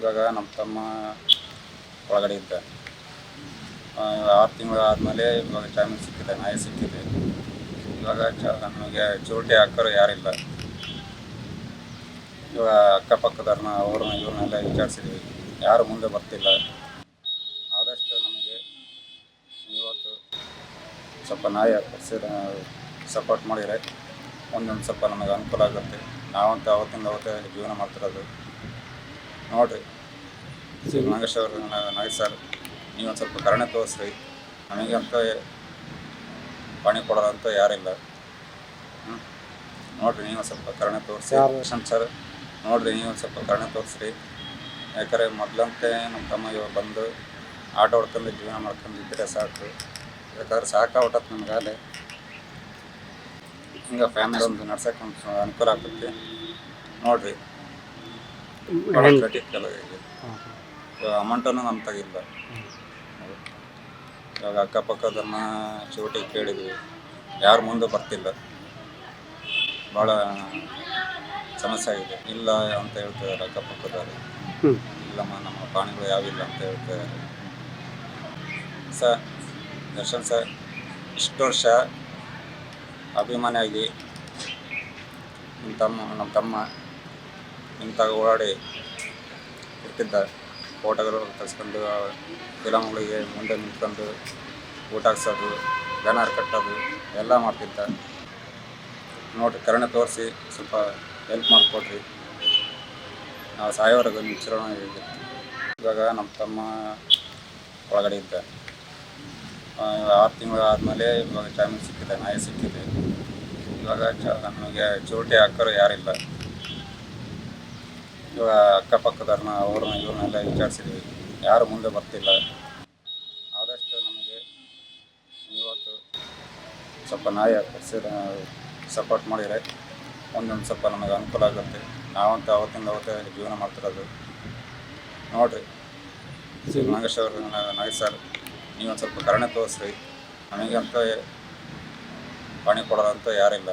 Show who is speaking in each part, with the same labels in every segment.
Speaker 1: ಇವಾಗ ನಮ್ಮ ತಮ್ಮ ಒಳಗಡೆ ಇದ್ದ 6 ತಿಂಗಳು ಆದಮೇಲೆ ಇವಾಗ ಜಾಮೀನು ಸಿಕ್ಕಿದೆ, ನ್ಯಾಯ ಸಿಕ್ಕಿದೆ. ಇವಾಗ ನಮಗೆ ಚೂಟಿ ಹಾಕೋರು ಯಾರಿಲ್ಲ. ಇವಾಗ ಅಕ್ಕಪಕ್ಕದವ್ರನ್ನ ಅವ್ರನ್ನ ಇವ್ರನ್ನೆಲ್ಲ ವಿಚಾರಿಸಿದ್ವಿ, ಯಾರು ಮುಂದೆ ಬರ್ತಿಲ್ಲ. ಆದಷ್ಟು ನಮಗೆ ಇವತ್ತು ಸ್ವಲ್ಪ ನ್ಯಾಯ ಸಪೋರ್ಟ್ ಮಾಡಿದರೆ ಒಂದೊಂದು ಸ್ವಲ್ಪ ನಮಗೆ ಅನುಕೂಲ ಆಗುತ್ತೆ. ನಾವಂತೂ ಅವತ್ತಿಂದ ಅವತ್ತೇ ಜೀವನ ಮಾಡ್ತಿರೋದು. ನೋಡಿರಿ ನಾಗೇಶ್ ಅವರು, ನಾಗೇಶ್ ಸರ್, ನೀವೊಂದು ಸ್ವಲ್ಪ ಕರುಣೆ ತೋರಿಸ್ರಿ. ನಮಗಂತ ಪಣಿ ಕೊಡೋದಂತೂ ಯಾರಿಲ್ಲ. ನೋಡಿರಿ ನೀವು ಸ್ವಲ್ಪ ಕರುಣೆ ತೋರಿಸಿ. ಯಶವಂತ್ ಸರ್, ನೋಡಿರಿ ನೀವು ಸ್ವಲ್ಪ ಕರುಣೆ ತೋರಿಸ್ರಿ. ಯಾಕಂದರೆ ಮೊದಲಂತೆ ನಮ್ಮ ತಮ್ಮ ಇವಾಗ ಬಂದು ಆಟೋ ಹೊಡ್ಕೊಂಡು ಜೀವನ ಮಾಡ್ಕೊಂಡಿದ್ದರೆ ಸಾಕು. ಯಾಕಂದ್ರೆ ಸಾಕಾಗ್ಬಿಟ್ಟತ್ತೆ ನಮಗಾಲೆ. ಹಿಂಗೆ ಫ್ಯಾಮಿಲಿ ಒಂದು ನಡ್ಸೋಕೆ ಒಂದು ಅನುಕೂಲ ಆಗ್ತೈತಿ. ನೋಡಿರಿ ಇವಾಗ ಅಮೌಂಟನ್ನು ನಮ್ಮ ತಗಿಲ್ಲ. ಇವಾಗ ಅಕ್ಕಪಕ್ಕದನ್ನ ಚೂಟಿ ಕೇಳಿದ್ವಿ, ಯಾರು ಮುಂದೆ ಬರ್ತಿಲ್ಲ. ಭಾಳ ಸಮಸ್ಯೆ ಆಗಿದೆ. ಇಲ್ಲ ಅಂತ ಹೇಳ್ತಿದ್ದಾರೆ ಅಕ್ಕಪಕ್ಕದವರು. ಇಲ್ಲಮ್ಮ ನಮ್ಮ ಪ್ರಾಣಿಗಳು ಯಾವಿಲ್ಲ ಅಂತ ಹೇಳ್ತಿದ್ದಾರೆ. ಸರ್ ದರ್ಶನ್ ಸರ್ ಇಷ್ಟು ವರ್ಷ ಅಭಿಮಾನಿಯಾಗಿ ನಮ್ಮ ತಮ್ಮ ಇಂಥ ಓಡಾಡಿ ಇರ್ತಿದ್ದ. ಫೋಟೋಗಳು ತೆಗೆಸ್ಕೊಂಡು ಫಿಲಮ್ಗಳಿಗೆ ಮುಂದೆ ನಿಂತ್ಕೊಂಡು ಊಟ ಹಾಕ್ಸೋದು, ಬ್ಯಾನರ್ ಕಟ್ಟೋದು ಎಲ್ಲ ಮಾಡ್ತಿದ್ದ. ನೋಡಿರಿ ಕರುಣೆ ತೋರಿಸಿ ಸ್ವಲ್ಪ ಹೆಲ್ಪ್ ಮಾಡಿಕೊಡ್ರಿ. ನಾವು ಸಾಯೋವರೆಗೂ ನಿಮ್ಮ ಚಿರಣ ಇದೆ. ಇವಾಗ ನಮ್ಮ ತಮ್ಮ ಒಳಗಡೆ ಇದ್ದ 6 ತಿಂಗಳು ಆದಮೇಲೆ ಇವಾಗ ಜಾಮೀನು ಸಿಕ್ಕಿದೆ, ನ್ಯಾಯ ಸಿಕ್ಕಿದೆ. ಇವಾಗ ನಮಗೆ ಚೂಟಿ ಹಾಕೋರು ಯಾರಿಲ್ಲ. ಇವಾಗ ಅಕ್ಕಪಕ್ಕದವ್ರನ್ನ ಅವ್ರನ್ನ ಇವ್ರನ್ನೆಲ್ಲ ವಿಚಾರಿಸಿದ್ವಿ, ಯಾರು ಮುಂದೆ ಬರ್ತಿಲ್ಲ. ಆದಷ್ಟು ನಮಗೆ ಇವತ್ತು ಸ್ವಲ್ಪ ನ್ಯಾಯ ಸಪೋರ್ಟ್ ಮಾಡಿದರೆ ಒಂದೊಂದು ಸ್ವಲ್ಪ ನಮಗೆ ಅನುಕೂಲ ಆಗುತ್ತೆ. ನಾವಂತೂ ಅವತ್ತಿಂದ ಅವತ್ತೇ ಜೀವನ ಮಾಡ್ತಿರೋದು. ನೋಡಿರಿ ನಾಗೇಶ್ ಅವರು, ನಾಗೇಶ್ ಸರ್, ನೀವೊಂದು ಸ್ವಲ್ಪ ಕರುಣೆ ತೋರಿಸ್ರಿ. ನಮಗಂತ ಪಣಿ ಕೊಡೋದಂತೂ ಯಾರಿಲ್ಲ.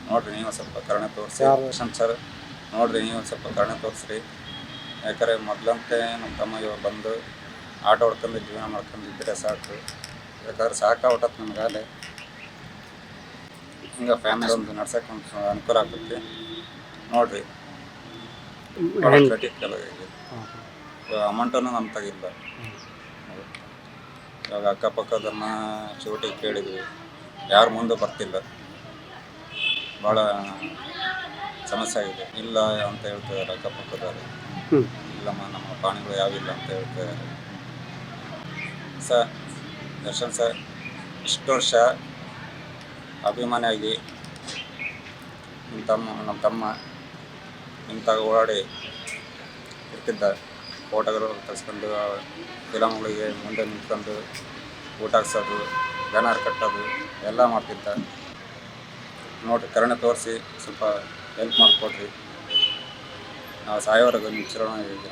Speaker 1: ನೋಡಿರಿ ನೀವು ಸ್ವಲ್ಪ ಕರುಣೆ ತೋರಿಸಿ. ಯಶವಂತ್ ಸರ್, ನೋಡಿರಿ ನೀವು ಸ್ವಲ್ಪ ಕರುಣೆ ತೋರಿಸ್ರಿ. ಯಾಕಂದರೆ ಮೊದಲಂತೆ ನಮ್ಮ ತಮ್ಮ ಇವಾಗ ಬಂದು ಆಟೋ ಹೊಡ್ಕೊಂಡು ಜೀವನ ಮಾಡ್ಕೊಂಡಿದ್ದರೆ ಸಾಕು. ಯಾಕಂದ್ರೆ ಸಾಕಾಗ್ಬಿಟ್ಟತ್ತೆ ನಮಗಾಲೆ. ಹಿಂಗೆ ಫ್ಯಾಮಿಲಿ ಒಂದು ನಡ್ಸೋಕೆ ಒಂದು ಅನುಕೂಲ ಆಗ್ತೈತಿ. ನೋಡಿರಿ ಇವಾಗ ಅಮೌಂಟನ್ನು ನಮ್ಮ ತಗಿಲ್ಲ. ಇವಾಗ ಅಕ್ಕಪಕ್ಕದನ್ನ ಚೂಟಿ ಕೇಳಿದ್ವಿ, ಯಾರು ಮುಂದೆ ಬರ್ತಿಲ್ಲ. ಭಾಳ ಸಮಸ್ಯೆ ಆಗಿದೆ. ಇಲ್ಲ ಅಂತ ಹೇಳ್ತಿದ್ದಾರೆ ಅಕ್ಕಪಕ್ಕದವರು. ಇಲ್ಲಮ್ಮ ನಮ್ಮ ಪ್ರಾಣಿಗಳು ಯಾವಿಲ್ಲ ಅಂತ ಹೇಳ್ತಿದ್ದಾರೆ. ಸರ್ ದರ್ಶನ್ ಸರ್ ಇಷ್ಟು ವರ್ಷ ಅಭಿಮಾನಿಯಾಗಿ ನಮ್ಮ ತಮ್ಮ ಇಂಥ ಓಡಾಡಿ ಇರ್ತಿದ್ದ. ಫೋಟೋಗಳು ತೆಗೆಸ್ಕೊಂಡು ಫಿಲಮ್ಗಳಿಗೆ ಮುಂದೆ ನಿಂತ್ಕೊಂಡು ಊಟ ಹಾಕ್ಸೋದು, ಬ್ಯಾನರ್ ಕಟ್ಟೋದು ಎಲ್ಲ ಮಾಡ್ತಿದ್ದ. ನೋಡಿರಿ ಕರುಣೆ ತೋರಿಸಿ ಸ್ವಲ್ಪ ಹೆಲ್ಪ್ ಮಾಡಿಕೊಡ್ರಿ. ನಾವು ಸಾಯೋವರೆಗೂ ನಿಮ್ಮ ಚಿರಣ ಇದೆ.